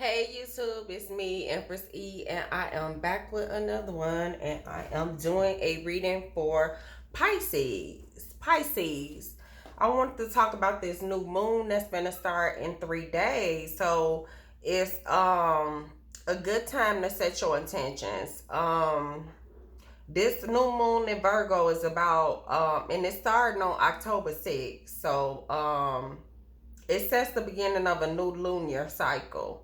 Hey YouTube, it's me, Empress E, and I am back with another one, and I am doing a reading for Pisces. Pisces. I wanted to talk about this new moon that's gonna start in 3 days. So it's a good time to set your intentions. This new moon in Virgo is about and it's starting on October 6th. So it sets the beginning of a new lunar cycle.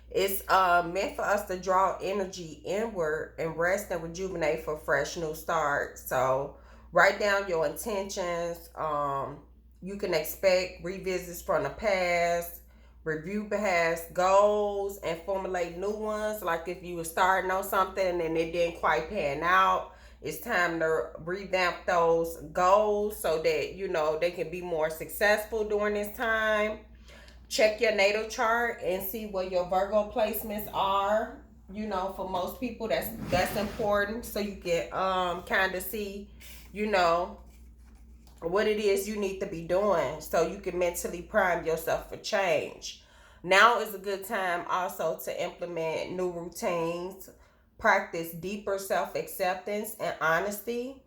It's meant for us to draw energy inward and rest and rejuvenate for fresh new start. So write down your intentions. You can expect revisits from the past, review past goals, and formulate new ones. Like if you were starting on something and it didn't quite pan out, it's time to revamp those goals so that they can be more successful during this time. Check your natal chart and see where your Virgo placements are. For most people, that's important, so you can kind of see, you know, what it is you need to be doing, so you can mentally prime yourself for change. Now is a good time also to implement new routines, practice deeper self acceptance and honesty.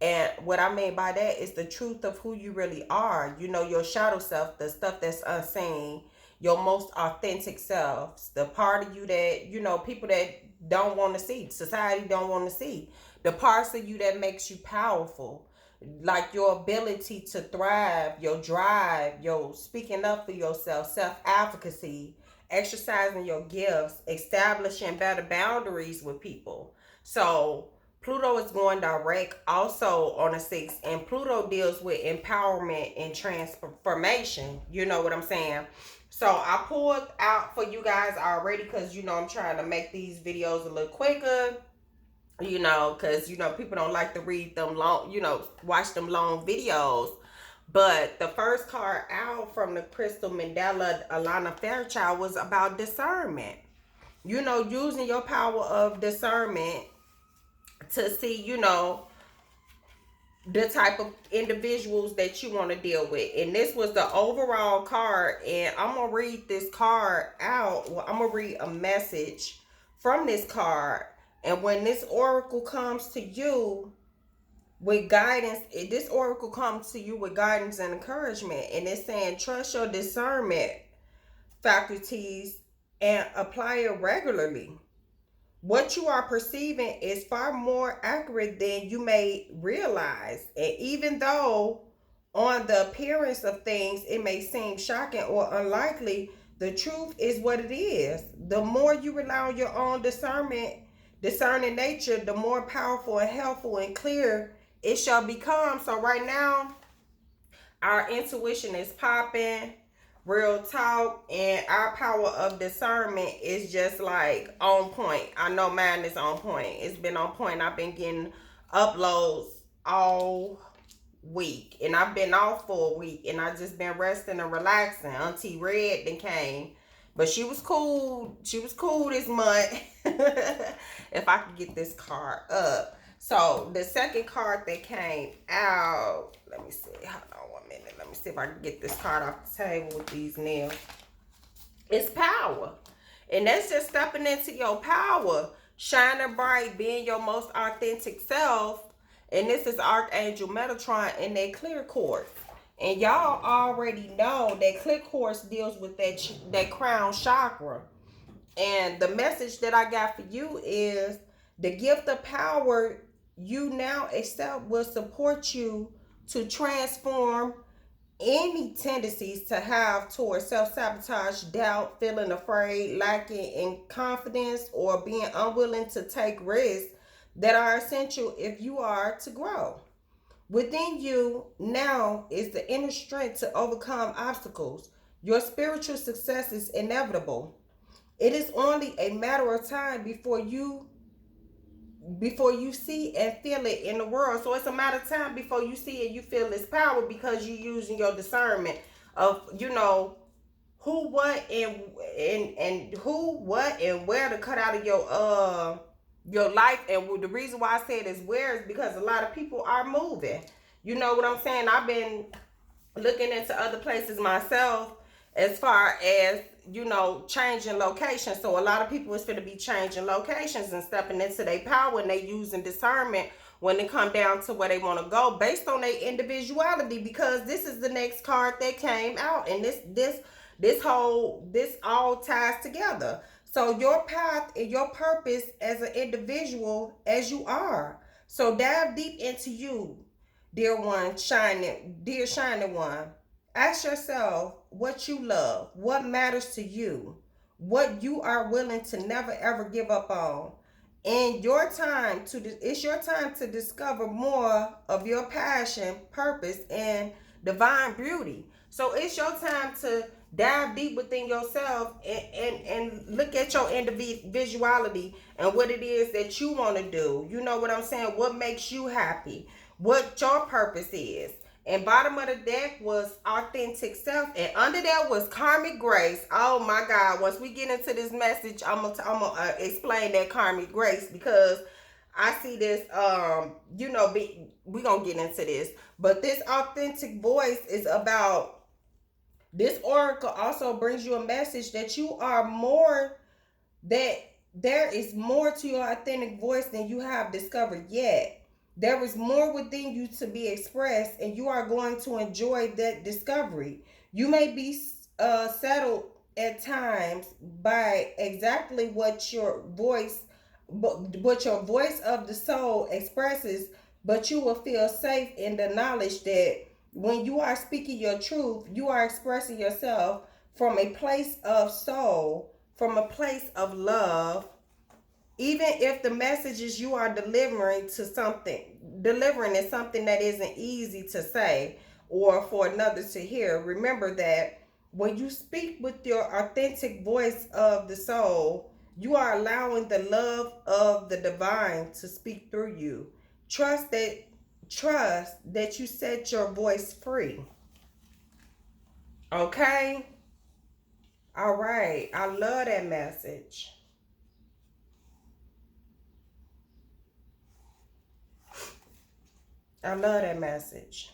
And what I mean by that is the truth of who you really are. Your shadow self, the stuff that's unseen, your most authentic selves, the part of you that, people that don't want to see, society don't want to see, the parts of you that makes you powerful, like your ability to thrive, your drive, your speaking up for yourself, self-advocacy, exercising your gifts, establishing better boundaries with people. So Pluto is going direct also on the 6th, and Pluto deals with empowerment and transformation. You know what I'm saying? So I pulled out for you guys already because, I'm trying to make these videos a little quicker, because, people don't like to read them long, watch them long videos. But the first card out from the Crystal Mandela Alana Fairchild was about discernment. Using your power of discernment to see, the type of individuals that you want to deal with. And this was the overall card. And I'm going to read this card out. Well, I'm going to read a message from this card. And when this oracle comes to you with guidance, this oracle comes to you with guidance and encouragement. And it's saying, trust your discernment faculties and apply it regularly. What you are perceiving is far more accurate than you may realize. And even though on the appearance of things it may seem shocking or unlikely, the truth is what it is. The more you rely on your own discerning nature, the more powerful and helpful and clear it shall become. So right now, our intuition is popping, real talk, and our power of discernment is just like on point. I know mine is on point. It's been on point. I've been getting uploads all week, and I've been off for a week, and I just been resting and relaxing. Auntie Red then came, but she was cool. She was cool this month. If I could get this card up. So the second card that came out, let me see. Hold on 1 minute. Let me see if I can get this card off the table with these nails. It's power. And that's just stepping into your power, shining bright, being your most authentic self. And this is Archangel Metatron in that clear quartz. And y'all already know that clear quartz deals with that crown chakra. And the message that I got for you is the gift of power you now accept will support you to transform any tendencies to have towards self-sabotage, doubt, feeling afraid, lacking in confidence, or being unwilling to take risks that are essential if you are to grow. Within you now is the inner strength to overcome obstacles. Your spiritual success is inevitable. It is only a matter of time before you see and feel it in the world. So it's a matter of time before you see and you feel this power, because you're using your discernment of who, what, and who, what, and where to cut out of your life. And the reason why I said is where is because a lot of people are moving. You know what I'm saying? I've been looking into other places myself, as far as changing locations. So a lot of people is going to be changing locations and stepping into their power, and they using discernment when it come down to where they want to go based on their individuality, because this is the next card that came out, and this all ties together. So your path and your purpose as an individual as you are. So dive deep into you, dear shining one. Ask yourself what you love, what matters to you, what you are willing to never ever give up on. And it's your time to discover more of your passion, purpose, and divine beauty. So it's your time to dive deep within yourself and look at your individuality and what it is that you want to do. You know what I'm saying? What makes you happy? What your purpose is. And bottom of the deck was authentic self, and under there was karmic grace. Oh my God! Once we get into this message, I'm gonna explain that karmic grace, because I see this. We gonna get into this, but this authentic voice is about. This oracle also brings you a message that you are more. That there is more to your authentic voice than you have discovered yet. There is more within you to be expressed, and you are going to enjoy that discovery. You may be settled at times by exactly what your voice of the soul expresses, but you will feel safe in the knowledge that when you are speaking your truth, you are expressing yourself from a place of soul, from a place of love. Even if the messages you are delivering is something that isn't easy to say or for another to hear, remember that when you speak with your authentic voice of the soul, you are allowing the love of the divine to speak through you. Trust that you set your voice free. Okay? All right. I love that message. I love that message.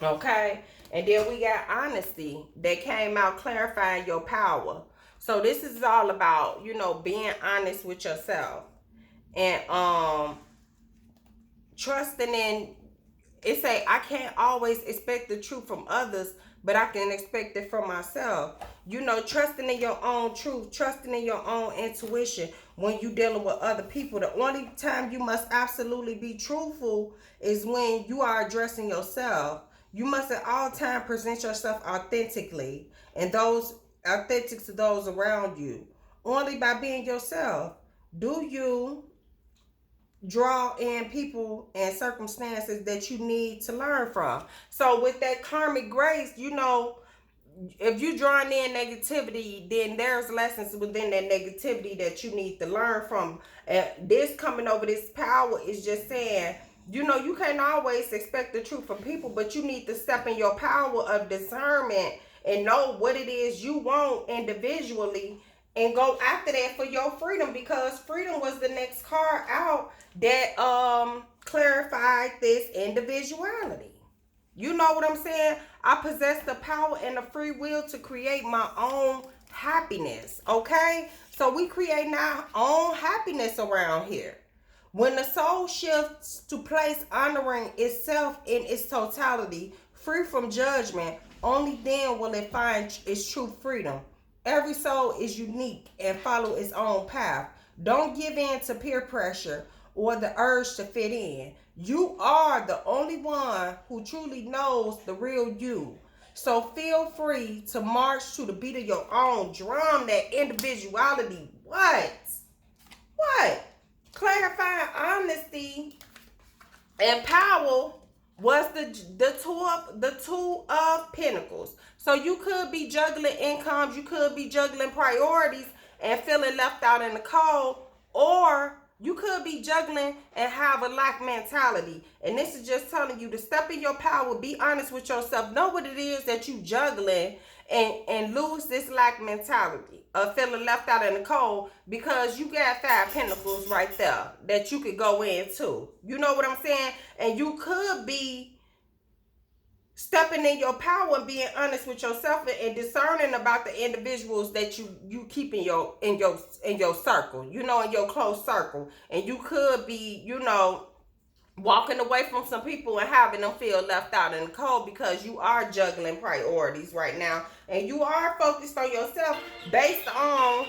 Okay. And then we got honesty that came out clarifying your power. So this is all about, being honest with yourself. And trusting in, it say, I can't always expect the truth from others, but I can expect it from myself. Trusting in your own truth, trusting in your own intuition when you dealing with other people. The only time you must absolutely be truthful is when you are addressing yourself. You must at all times present yourself authentically, and those authentic to those around you. Only by being yourself do you draw in people and circumstances that you need to learn from. So with that karmic grace, if you drawing in negativity, then there's lessons within that negativity that you need to learn from. And this coming over this power is just saying, you can't always expect the truth from people, but you need to step in your power of discernment and know what it is you want individually and go after that for your freedom, because freedom was the next card out that clarified this individuality. You know what I'm saying? I possess the power and the free will to create my own happiness. Okay? So we create our own happiness around here. When the soul shifts to place honoring itself in its totality, free from judgment, only then will it find its true freedom. Every soul is unique and follow its own path. Don't give in to peer pressure or the urge to fit in. You are the only one who truly knows the real you. So feel free to march to the beat of your own drum, that individuality. What? Clarifying honesty and power was the two of pentacles. So you could be juggling incomes, you could be juggling priorities and feeling left out in the cold, or you could be juggling and have a lack mentality. And this is just telling you to step in your power, be honest with yourself, know what it is that you juggling, and lose this lack mentality of feeling left out in the cold, because you got 5 pentacles right there that you could go into. You know what I'm saying? And you could be stepping in your power and being honest with yourself and discerning about the individuals that you keep in your circle, in your close circle. And you could be, walking away from some people and having them feel left out in the cold because you are juggling priorities right now and you are focused on yourself based on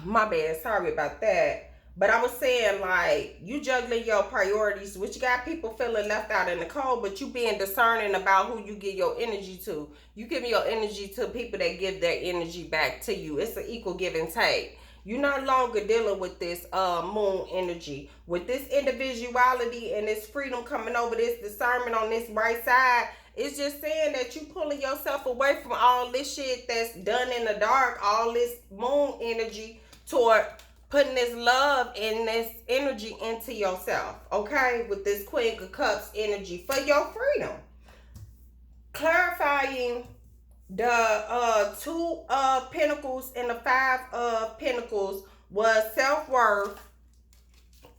my bad, sorry about that. But I was saying, like, you juggling your priorities, which got people feeling left out in the cold, but you being discerning about who you give your energy to. You giving your energy to people that give their energy back to you. It's an equal give and take. You're no longer dealing with this moon energy. With this individuality and this freedom coming over, this discernment on this right side, it's just saying that you pulling yourself away from all this shit that's done in the dark, all this moon energy, toward putting this love and this energy into yourself, okay? With this Queen of Cups energy for your freedom. Clarifying the Two of Pentacles and the Five of Pentacles was self-worth,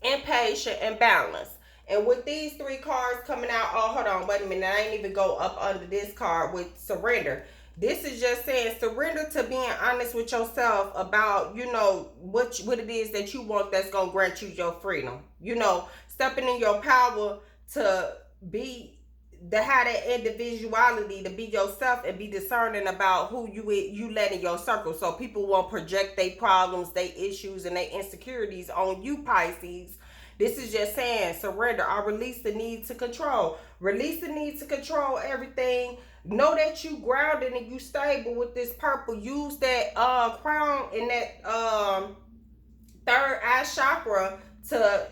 impatient, and balance. And with these three cards coming out, oh, hold on, wait a minute. I ain't even go up under this card with surrender. This is just saying surrender to being honest with yourself about, what it is that you want that's going to grant you your freedom. Stepping in your power to have that individuality, to be yourself and be discerning about who you let in your circle. So people won't project their problems, their issues, and their insecurities on you, Pisces. This is just saying surrender. I release the need to control. Release the need to control everything. Know that you grounded and you stable with this purple. Use that crown and that third eye chakra to,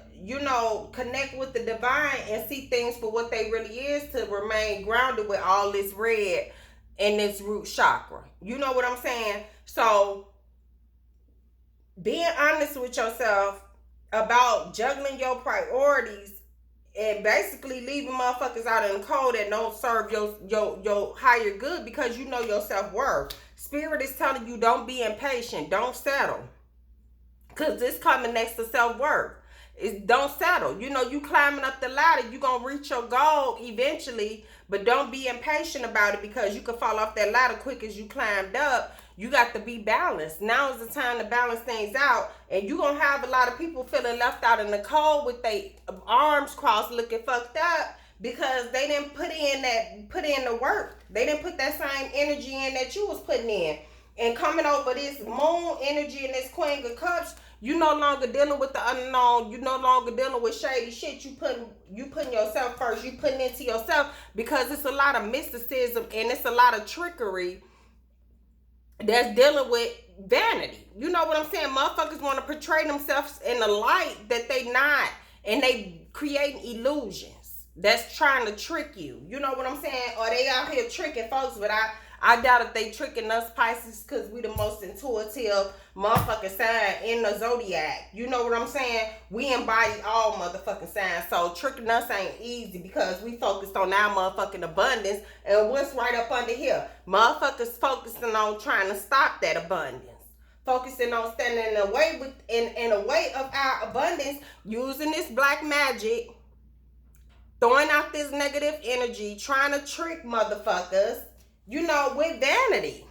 connect with the divine and see things for what they really is, to remain grounded with all this red and this root chakra. You know what I'm saying? So being honest with yourself about juggling your priorities and basically leaving motherfuckers out in the cold that don't serve your higher good, because you know your self-worth. Spirit is telling you, don't be impatient, don't settle, because this coming next to self-worth. Don't settle. You climbing up the ladder, you gonna reach your goal eventually, but don't be impatient about it, because you can fall off that ladder quick as you climbed up. You got to be balanced. Now is the time to balance things out. And you're going to have a lot of people feeling left out in the cold with their arms crossed looking fucked up, because they didn't put in the work. They didn't put that same energy in that you was putting in. And coming over this moon energy and this Queen of Cups, you no longer dealing with the unknown. You no longer dealing with shady shit. You putting yourself first. You putting into yourself, because it's a lot of mysticism and it's a lot of trickery that's dealing with vanity. You know what I'm saying? Motherfuckers want to portray themselves in a light that they not, and they creating illusions that's trying to trick you. You know what I'm saying? Or they out here tricking folks, but I doubt if they tricking us, Pisces, because we the most intuitive motherfucking sign in the zodiac. You know what I'm saying? We embody all motherfucking signs. So tricking us ain't easy, because we focused on our motherfucking abundance. And what's right up under here? Motherfuckers focusing on trying to stop that abundance. Focusing on standing in the way in the way of our abundance, using this black magic, throwing out this negative energy, trying to trick motherfuckers, with vanity.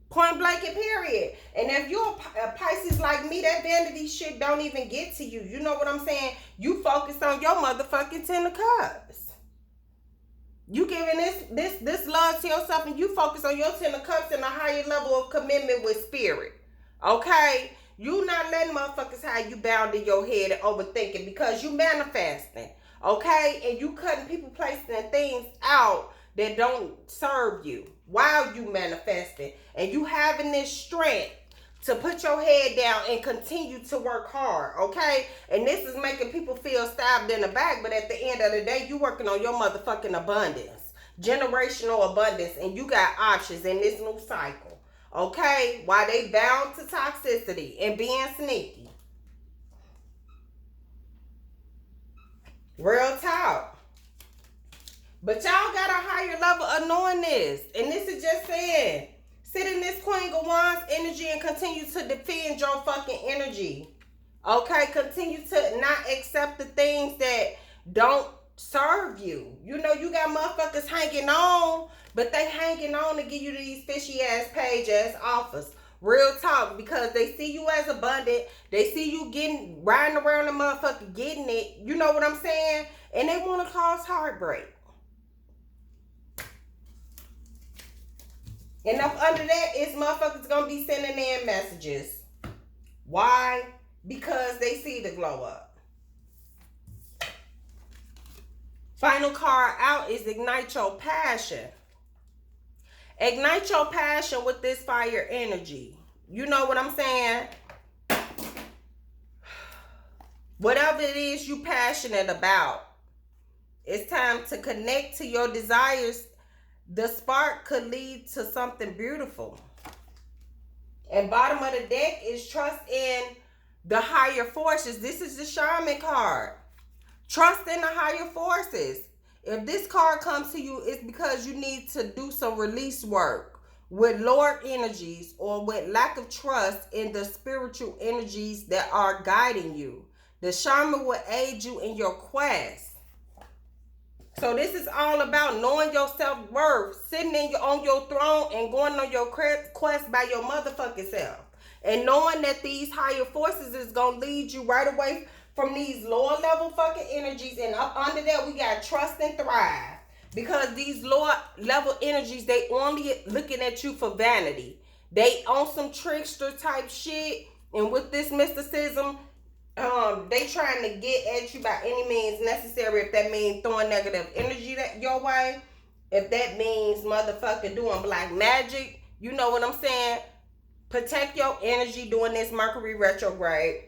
Point blank and period. And if you're a Pisces like me, that vanity shit don't even get to you. You know what I'm saying? You focus on your motherfucking 10 of cups. You giving this love to yourself, and you focus on your 10 of cups and a higher level of commitment with spirit. Okay? You not letting motherfuckers have you bound in your head and overthinking, because you manifesting. Okay? And you cutting people, placing things out that don't serve you while you manifesting, and you having this strength to put your head down and continue to work hard, okay? And this is making people feel stabbed in the back, but at the end of the day, you working on your motherfucking abundance, generational abundance, and you got options in this new cycle, okay? While they bound to toxicity and being sneaky. Real talk. But y'all got a higher level of knowing this. And this is just saying, sit in this Queen of Wands energy and continue to defend your fucking energy. Okay? Continue to not accept the things that don't serve you. You know, you got motherfuckers hanging on, but they hanging on to give you these fishy ass page ass offers. Real talk, because they see you as abundant. They see you getting, riding around the motherfucker getting it. You know what I'm saying? And they want to cause heartbreak. And up under that is motherfuckers gonna be sending in messages. Why? Because they see the glow up. Final card out is ignite your passion. Ignite your passion with this fire energy. You know what I'm saying? Whatever it is you passionate about, it's time to connect to your desires. The spark could lead to something beautiful. And bottom of the deck is trust in the higher forces. This is the shaman card. Trust in the higher forces. If this card comes to you, it's because you need to do some release work with lower energies or with lack of trust in the spiritual energies that are guiding you. The shaman will aid you in your quest. So this is all about knowing your self-worth, sitting on your throne and going on your quest by your motherfucking self. And knowing that these higher forces is going to lead you right away from these lower level fucking energies. And up under that, we got trust and thrive. Because these lower level energies, they only looking at you for vanity. They on some trickster type shit. And with this mysticism, they trying to get at you by any means necessary. If that means throwing negative energy your way, if that means motherfucker doing black magic, you know what I'm saying? Protect your energy during this Mercury retrograde,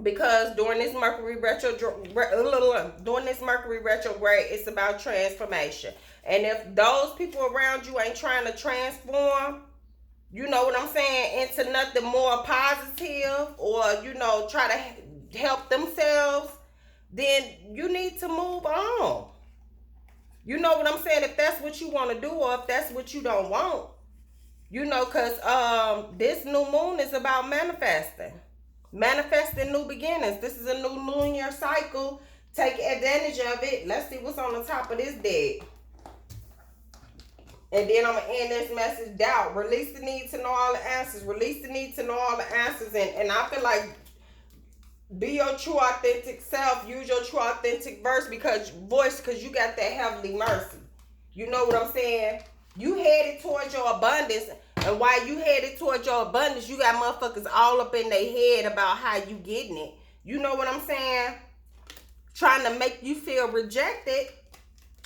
because during this Mercury retrograde, it's about transformation. And if those people around you ain't trying to transform, you know what I'm saying, into nothing more positive, or, you know, try to help themselves, then you need to move on. You know what I'm saying? If that's what you want to do, or if that's what you don't want. You know, because this new moon is about manifesting. Manifesting new beginnings. This is a new lunar cycle. Take advantage of it. Let's see what's on the top of this deck. And then I'm going to end this message. Doubt. Release the need to know all the answers. Release the need to know all the answers. And I feel like be your true authentic self. Use your true authentic voice because you got that heavenly mercy. You know what I'm saying? You headed towards your abundance. And while you headed towards your abundance, you got motherfuckers all up in their head about how you getting it. You know what I'm saying? Trying to make you feel rejected.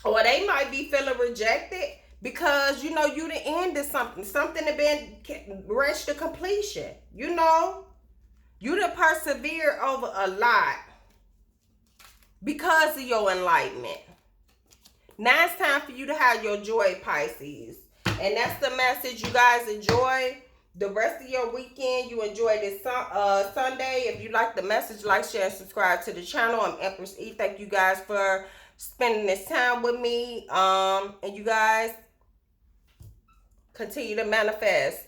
Or they might be feeling rejected because, you know, you the end of something. Something that been reached to completion. You know? You done persevere over a lot because of your enlightenment. Now it's time for you to have your joy, Pisces. And that's the message. You guys enjoy the rest of your weekend. You enjoy this Sunday. If you like the message, like, share, and subscribe to the channel. I'm Empress E. Thank you guys for spending this time with me. And you guys continue to manifest.